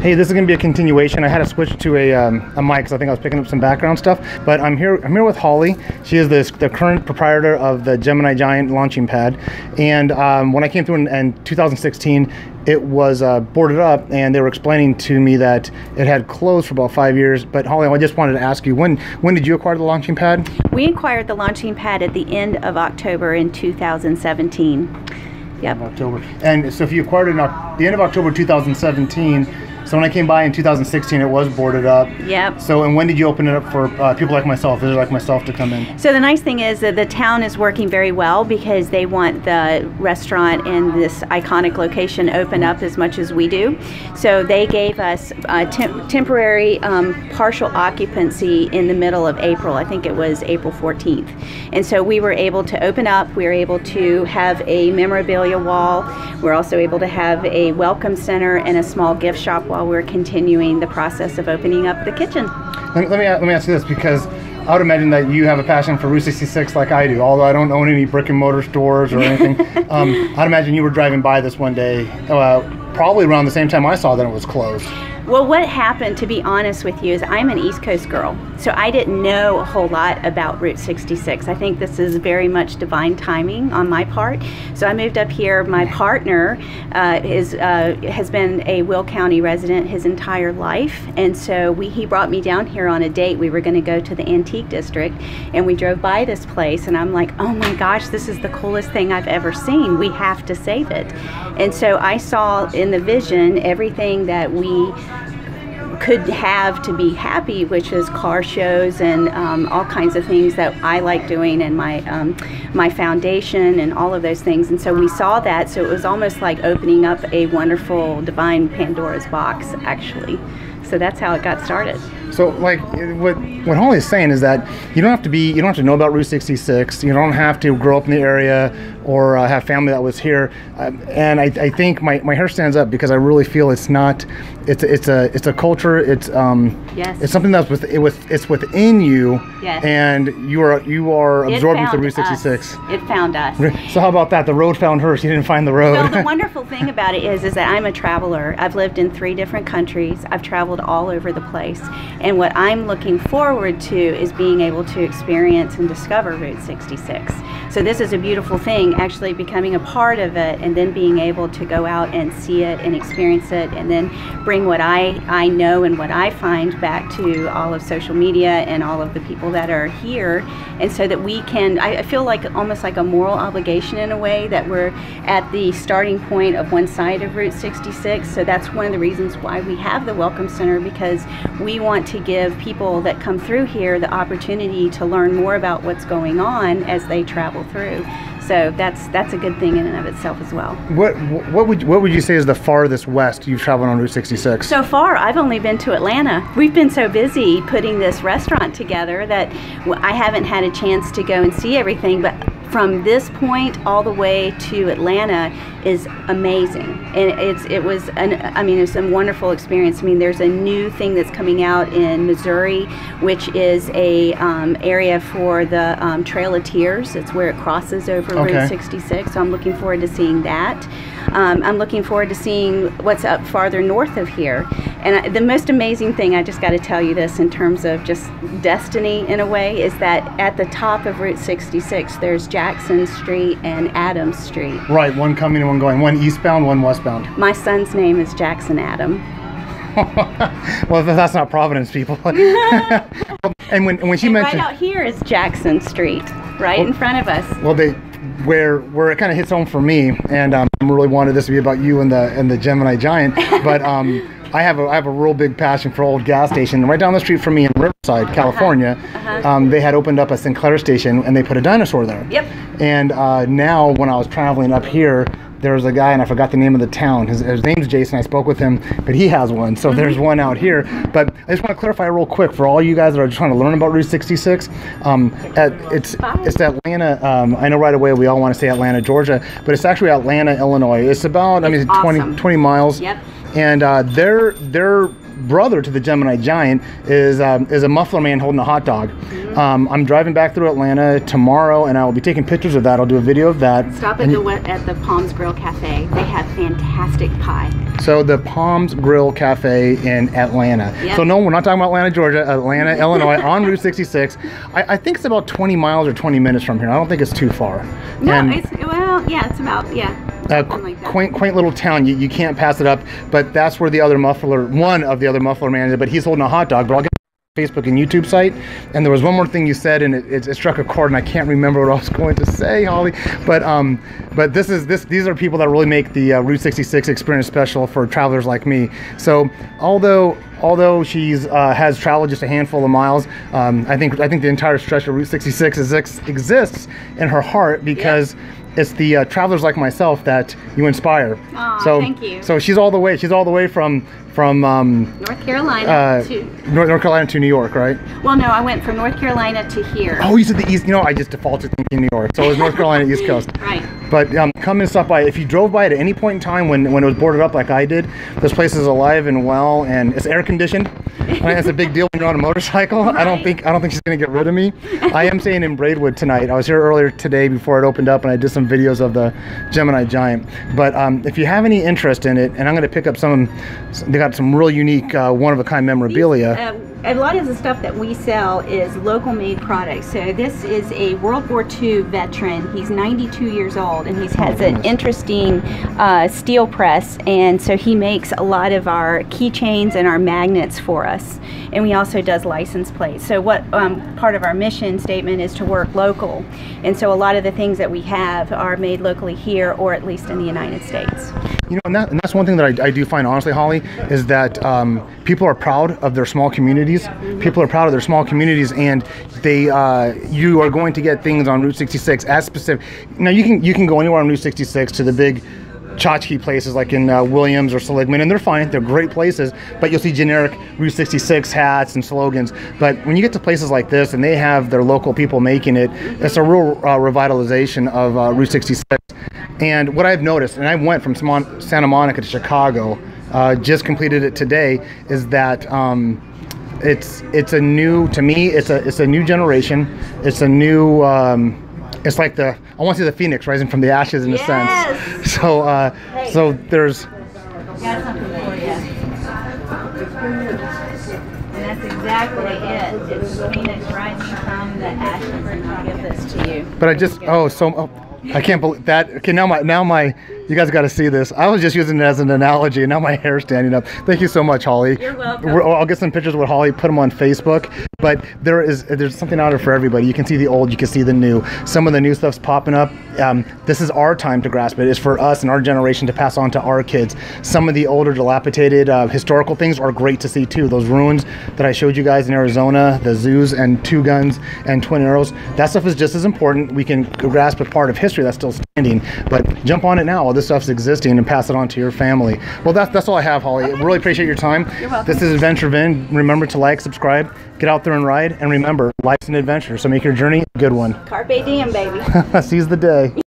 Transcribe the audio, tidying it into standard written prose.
Hey, this is going to be a continuation. I had to switch to a mic because I think I was picking up some background stuff. But I'm here with Holly. She is the current proprietor of the Gemini Giant launching pad. And when I came through in 2016, it was boarded up, and they were explaining to me that it had closed for about 5 years. But Holly, I just wanted to ask you, when did you acquire the launching pad? We acquired the launching pad at the end of October in 2017. Yep. October. And so if you acquired it at the end of October 2017, so when I came by in 2016, it was boarded up. Yep. So, and when did you open it up for people like myself, visitors like myself, to come in? So the nice thing is that the town is working very well because they want the restaurant and this iconic location open up as much as we do. So they gave us temporary partial occupancy in the middle of April. I think it was April 14th. And so we were able to open up. We were able to have a memorabilia wall. We're also able to have a welcome center and a small gift shop while we're continuing the process of opening up the kitchen. Let me ask you this, because I would imagine that you have a passion for Route 66 like I do, although I don't own any brick and mortar stores or anything. I'd imagine you were driving by this one day, probably around the same time I saw that it was closed. Well, what happened, to be honest with you, is I'm an East Coast girl, so I didn't know a whole lot about Route 66. I think this is very much divine timing on my part. So I moved up here. My partner has been a Will County resident his entire life, and so he brought me down here on a date. We were going to go to the Antique District, and we drove by this place, and I'm like, oh my gosh, this is the coolest thing I've ever seen. We have to save it. And so I saw in the vision everything that we could have to be happy, which is car shows and all kinds of things that I like doing, and my foundation and all of those things. And so we saw that, so it was almost like opening up a wonderful divine Pandora's box, actually. So that's how it got started. So, like, what Holly is saying is that you don't have to know about Route 66. You don't have to grow up in the area or have family that was here. And I think my hair stands up because I really feel it's a culture. It's yes. It's something that's it's within you. Yes. And you are absorbed into Route 66. It found us. So how about that? The road found her. She didn't find the road. Well, the wonderful thing about it is that I'm a traveler. I've lived in 3 different countries. I've traveled all over the place. And what I'm looking forward to is being able to experience and discover Route 66. So this is a beautiful thing, actually becoming a part of it, and then being able to go out and see it and experience it, and then bring what I know and what I find back to all of social media and all of the people that are here. And so that we can, I feel like almost like a moral obligation in a way, that we're at the starting point of one side of Route 66. So that's one of the reasons why we have the Welcome Center, because we want to give people that come through here the opportunity to learn more about what's going on as they travel through. So that's a good thing in and of itself as well. What would you say is the farthest west you've traveled on Route 66? So far, I've only been to Atlanta. We've been so busy putting this restaurant together that I haven't had a chance to go and see everything, but from this point all the way to Atlanta is amazing, and it was a wonderful experience. I mean, there's a new thing that's coming out in Missouri, which is a area for the Trail of Tears. It's where it crosses over Route 66. So I'm looking forward to seeing that. I'm looking forward to seeing what's up farther north of here. And the most amazing thing, I just got to tell you this in terms of just destiny in a way, is that at the top of Route 66 there's Jackson Street and Adams Street. Right, one coming and one going, one eastbound, one westbound. My son's name is Jackson Adam. Well, that's not Providence, people. And when she mentioned, right out here is Jackson Street, right in front of us. Well, where it kind of hits home for me, and I really wanted this to be about you and the Gemini Giant, but I have a real big passion for old gas station. Right down the street from me in Riverside, California, they had opened up a Sinclair station, and they put a dinosaur there. Yep. And now when I was traveling up here, there's a guy, and I forgot the name of the town. His name's Jason. I spoke with him, but he has one. So there's one out here. But I just want to clarify real quick for all you guys that are trying to learn about Route 66. It's Atlanta. I know right away we all want to say Atlanta, Georgia, but it's actually Atlanta, Illinois. It's about, 20 miles. Yep. and their brother to the Gemini Giant is a muffler man holding a hot dog. I'm driving back through Atlanta tomorrow, and I will be taking pictures of that. I'll do a video of that. Stop at the Palms Grill Cafe. They have fantastic pie. So the Palms Grill Cafe in Atlanta. Yep. So no, we're not talking about Atlanta, Georgia. Atlanta, Illinois, on Route 66. I think it's about 20 miles or 20 minutes from here. I don't think it's too far. No, it's about, like quaint little town. You can't pass it up. But that's where one of the other muffler man is. But he's holding a hot dog. But I'll get Facebook and YouTube site. And there was one more thing you said, and it struck a chord, and I can't remember what I was going to say, Holly. But these are people that really make the Route 66 experience special for travelers like me. So although she's has traveled just a handful of miles, I think the entire stretch of Route 66 exists in her heart because it's the travelers like myself that you inspire. Aw, so thank you. So she's all the way from North Carolina to North Carolina to New York, right? Well, no, I went from North Carolina to here. Oh, you said the East. I just defaulted thinking New York, so it was North Carolina East Coast. Right. But come and stop by. If you drove by it at any point in time when it was boarded up like I did, this place is alive and well, and it's air conditioned. That's a big deal when you're on a motorcycle. Right. I don't think she's gonna get rid of me. I am staying in Braidwood tonight. I was here earlier today before it opened up, and I did some videos of the Gemini Giant. But if you have any interest in it, and I'm gonna pick up they got some real unique, one-of-a-kind memorabilia. A lot of the stuff that we sell is local made products. So this is a World War II veteran. He's 92 years old, and he has an interesting steel press, and so he makes a lot of our keychains and our magnets for us. And we also does license plates. So what part of our mission statement is to work local, and so a lot of the things that we have are made locally here, or at least in the United States. And that's one thing that I do find, honestly, Holly, is that people are proud of their small communities. People are proud of their small communities, and you are going to get things on Route 66 as specific. Now you can go anywhere on Route 66 to the big tchotchke places like in Williams or Seligman, and they're fine. They're great places, but you'll see generic Route 66 hats and slogans. But when you get to places like this, and they have their local people making it, it's a real revitalization of Route 66. And what I've noticed, and I went from Santa Monica to Chicago, just completed it today, is that it's a new generation. It's a new it's like I want to see the phoenix rising from the ashes in a sense. So there's Got something for you. And that's exactly it. It's the phoenix rising from the ashes, and I'll give this to you. But I can't believe that. Okay, now my you guys got to see this. I was just using it as an analogy, and now my hair's standing up. Thank you so much, Holly. You're welcome. I'll get some pictures with Holly, put them on Facebook. But there's something out there for everybody. You can see the old, you can see the new. Some of the new stuff's popping up. This is our time to grasp it. It's for us and our generation to pass on to our kids. Some of the older, dilapidated, historical things are great to see too. Those ruins that I showed you guys in Arizona, the zoos and two guns and twin arrows, that stuff is just as important. We can grasp a part of history that's still standing, but jump on it now while this stuff's existing and pass it on to your family. Well, that's all I have, Holly. Okay. I really appreciate your time. You're welcome. This is Adventure Vin. Remember to like, subscribe, get out there and ride, and remember, life's an adventure, so make your journey a good one. Carpe diem, baby. Seize the day.